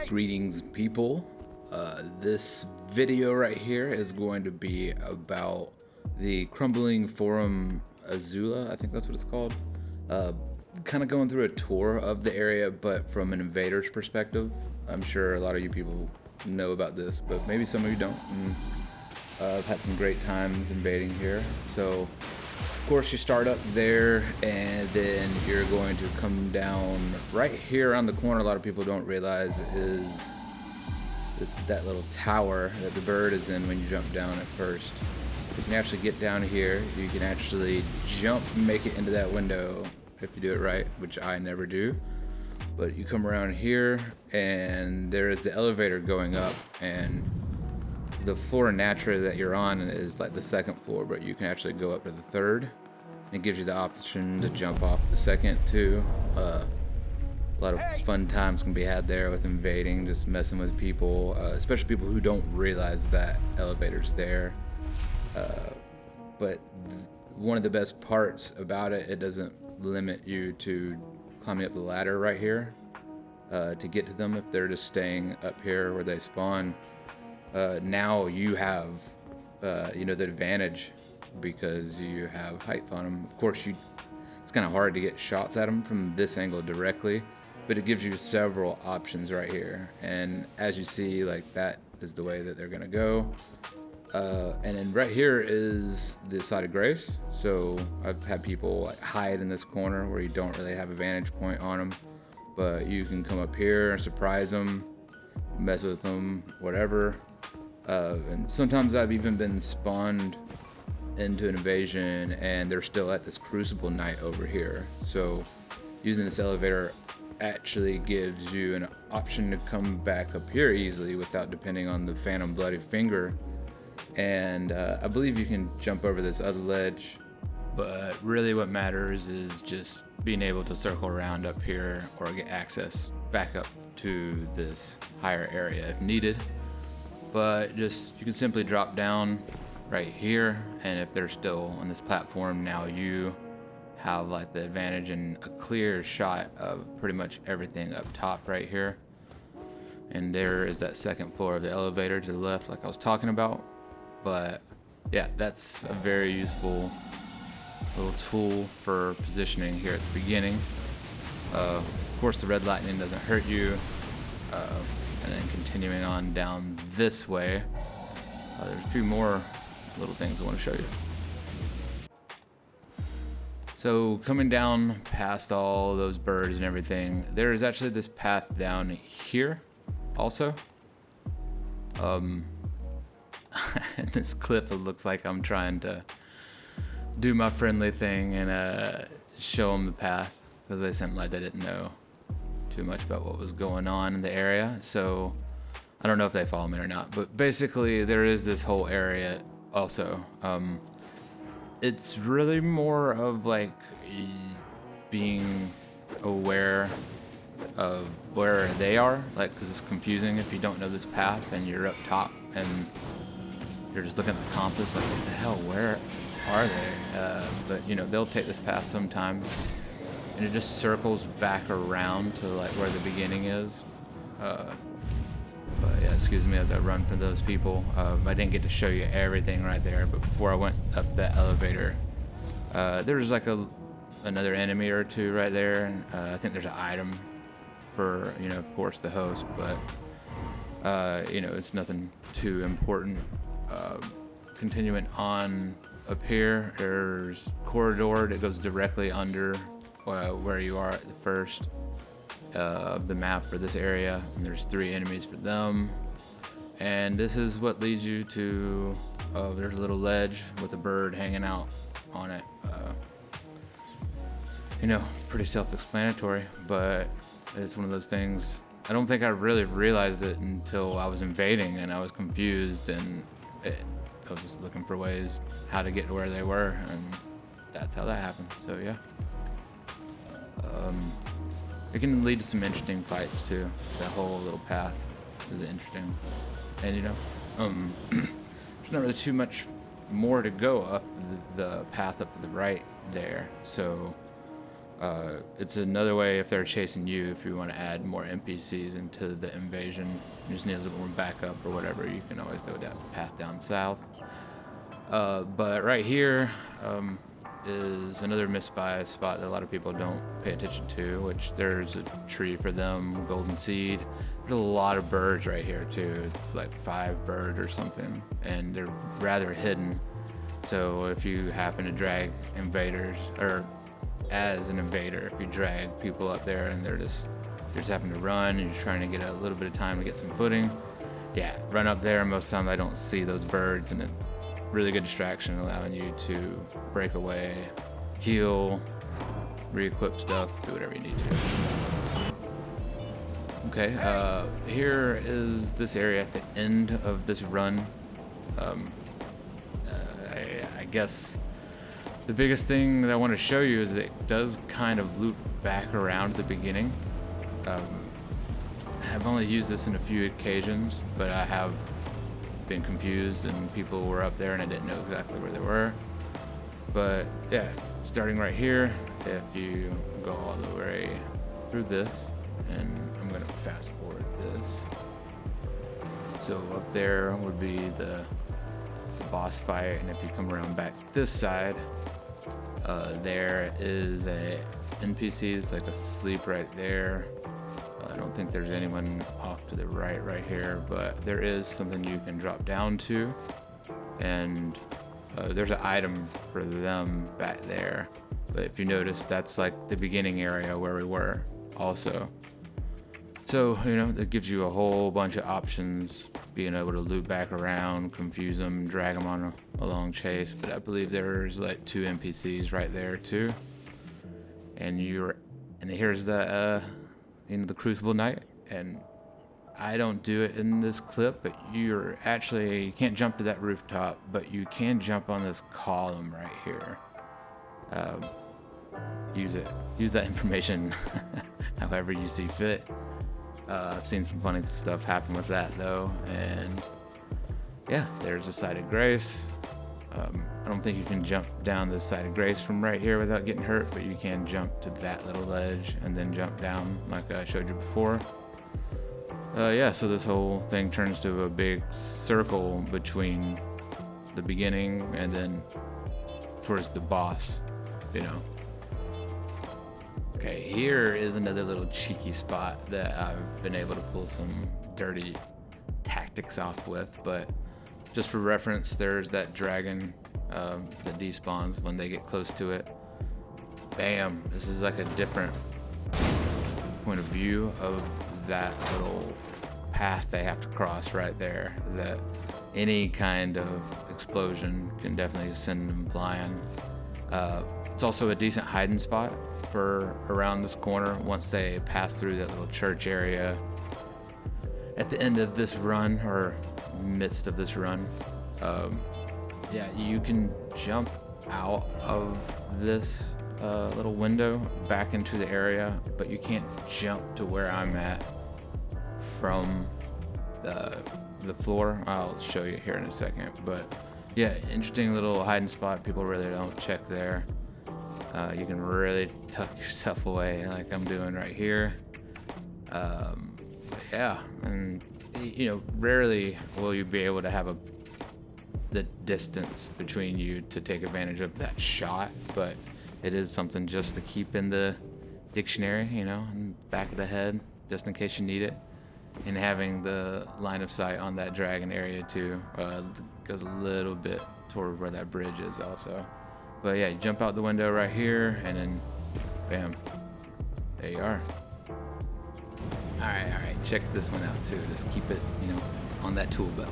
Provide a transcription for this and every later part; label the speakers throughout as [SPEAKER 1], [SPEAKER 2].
[SPEAKER 1] Greetings, people. This video right here is going to be about the Crumbling Farum Azula, I think that's what it's called. Kind of going through a tour of the area, but from an Invaders perspective. I'm sure a lot of you people know about this, but maybe some of you don't. And, I've had some great times invading here. So, of course, you start up there, and then you're going to come down right here on the corner. A lot of people don't realize is that little tower that the bird is in when you jump down at first. You can actually get down here. You can actually jump and make it into that window if you do it right, which I never do. But you come around here, and there is the elevator going up, and the floor naturally that you're on is like the second floor, but you can actually go up to the third. It gives you the option to jump off the second too. A lot of fun times can be had there with invading, just messing with people, especially people who don't realize that elevator's there. But one of the best parts about it, it doesn't limit you to climbing up the ladder right here to get to them if they're just staying up here where they spawn. Now you have, the advantage because you have height on them. Of course, it's kind of hard to get shots at them from this angle directly, but it gives you several options right here. And as you see, like that is the way that they're gonna go. And then right here is the side of grace. So I've had people like hide in this corner where you don't really have a vantage point on them, but you can come up here and surprise them, mess with them, whatever. And sometimes I've even been spawned into an invasion and they're still at this crucible night over here. So using this elevator actually gives you an option to come back up here easily without depending on the phantom bloody finger. And I believe you can jump over this other ledge, but really what matters is just being able to circle around up here or get access back up to this higher area if needed. But you can simply drop down right here, and if they're still on this platform, now you have like the advantage and a clear shot of pretty much everything up top right here. And there is that second floor of the elevator to the left like I was talking about. But yeah, that's a very useful little tool for positioning here at the beginning. Of course, the red lightning doesn't hurt you. And then continuing on down this way, there's a few more little things I want to show you. So coming down past all those birds and everything, there is actually this path down here also. In this clip, it looks like I'm trying to do my friendly thing and show them the path, because they seemed like they didn't know too much about what was going on in the area. So I don't know if they follow me or not, but basically there is this whole area also. It's really more of like being aware of where they are, like, because it's confusing if you don't know this path and you're up top and you're just looking at the compass like, what the hell, where are they? But they'll take this path sometimes, and it just circles back around to like where the beginning is. But yeah, excuse me as I run for those people. I didn't get to show you everything right there, but before I went up that elevator, there's like another enemy or two right there, and I think there's an item for, of course, the host, but it's nothing too important. Continuing on up here, there's a corridor that goes directly under where you are at the first of the map for this area, and there's 3 enemies for them. And this is what leads you to there's a little ledge with a bird hanging out on it. Pretty self-explanatory, but it's one of those things. I don't think I really realized it until I was invading and I was confused, and I was just looking for ways how to get to where they were, and that's how that happened. So yeah. It can lead to some interesting fights too. That whole little path is interesting. And there's not really too much more to go up the path up to the right there. So It's another way if they're chasing you, if you want to add more NPCs into the invasion, you just need a little more backup or whatever, you can always go down the path down south. But right here is another misbuy spot that a lot of people don't pay attention to, which there's a tree for them, golden seed. There's a lot of birds right here too. It's like 5 birds or something, and they're rather hidden. So if you happen to drag invaders, or as an invader, if you drag people up there and they're just having to run and you're trying to get a little bit of time to get some footing, yeah, run up there. Most of the time I don't see those birds, and it really good distraction, allowing you to break away, heal, re-equip stuff, do whatever you need to. Okay, here is this area at the end of this run. I guess the biggest thing that I want to show you is that it does kind of loop back around the beginning. I've only used this in a few occasions, but I have been confused and people were up there and I didn't know exactly where they were. But yeah, starting right here, if you go all the way through this, and I'm gonna fast forward this. So up there would be the boss fight, and if you come around back this side, there is a NPC, it's like asleep right there. I don't think there's anyone off to the right here, but there is something you can drop down to, and there's an item for them back there. But if you notice, that's like the beginning area where we were also. So, you know, that gives you a whole bunch of options, being able to loop back around, confuse them, drag them on a long chase. But I believe there's like 2 NPCs right there too. And here's the the Crucible Knight, and I don't do it in this clip, but you can't jump to that rooftop, but you can jump on this column right here. Use that information however you see fit. I've seen some funny stuff happen with that though, and yeah, there's a site of grace. I don't think you can jump down the side of grace from right here without getting hurt, but you can jump to that little ledge and then jump down like I showed you before. Yeah, so this whole thing turns to a big circle between the beginning and then towards the boss, you know. Okay, here is another little cheeky spot that I've been able to pull some dirty tactics off with, but just for reference, there's that dragon that despawns when they get close to it. Bam! This is like a different point of view of that little path they have to cross right there, that any kind of explosion can definitely send them flying. It's also a decent hiding spot for around this corner once they pass through that little church area. At the end of this run, or midst of this run, yeah, you can jump out of this little window back into the area, but you can't jump to where I'm at from the floor. I'll show you here in a second, but yeah, interesting little hiding spot. People really don't check there. You can really tuck yourself away like I'm doing right here. Yeah, and you know, rarely will you be able to have the distance between you to take advantage of that shot, but it is something just to keep in the dictionary, you know, in the back of the head, just in case you need it. And having the line of sight on that dragon area too, goes a little bit toward where that bridge is also. But yeah, you jump out the window right here, and then bam, there you are. All right, check this one out too. Just keep it, you know, on that tool belt.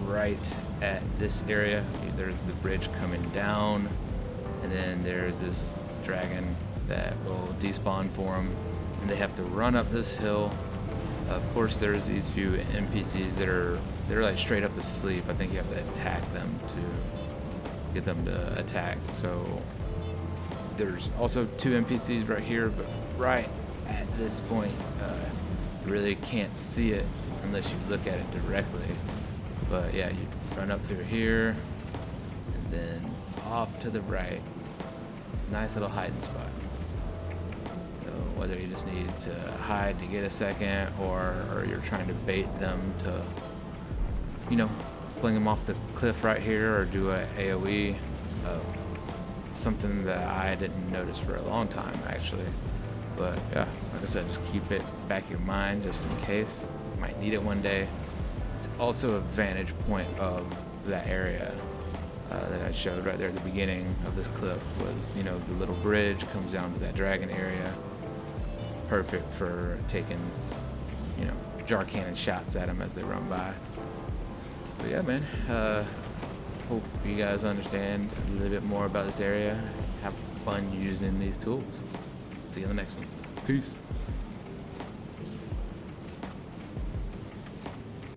[SPEAKER 1] Right at this area, there's the bridge coming down, and then there's this dragon that will despawn for them, and they have to run up this hill. Of course, there's these few NPCs they're like straight up asleep. I think you have to attack them to get them to attack. So there's also 2 NPCs right here, but right at this point, you really can't see it unless you look at it directly. But yeah, you run up through here, and then off to the right. Nice little hiding spot. whether you just need to hide to get a second, or you're trying to bait them to, you know, fling them off the cliff right here or do a AoE. Something that I didn't notice for a long time, actually. But yeah, like I said, just keep it back in your mind just in case. You might need it one day. It's also a vantage point of that area that I showed right there at the beginning of this clip was, you know, the little bridge comes down to that dragon area. Perfect for taking, you know, jar cannon shots at them as they run by. But yeah, man, hope you guys understand a little bit more about this area. Have fun using these tools. See you in the next one. Peace.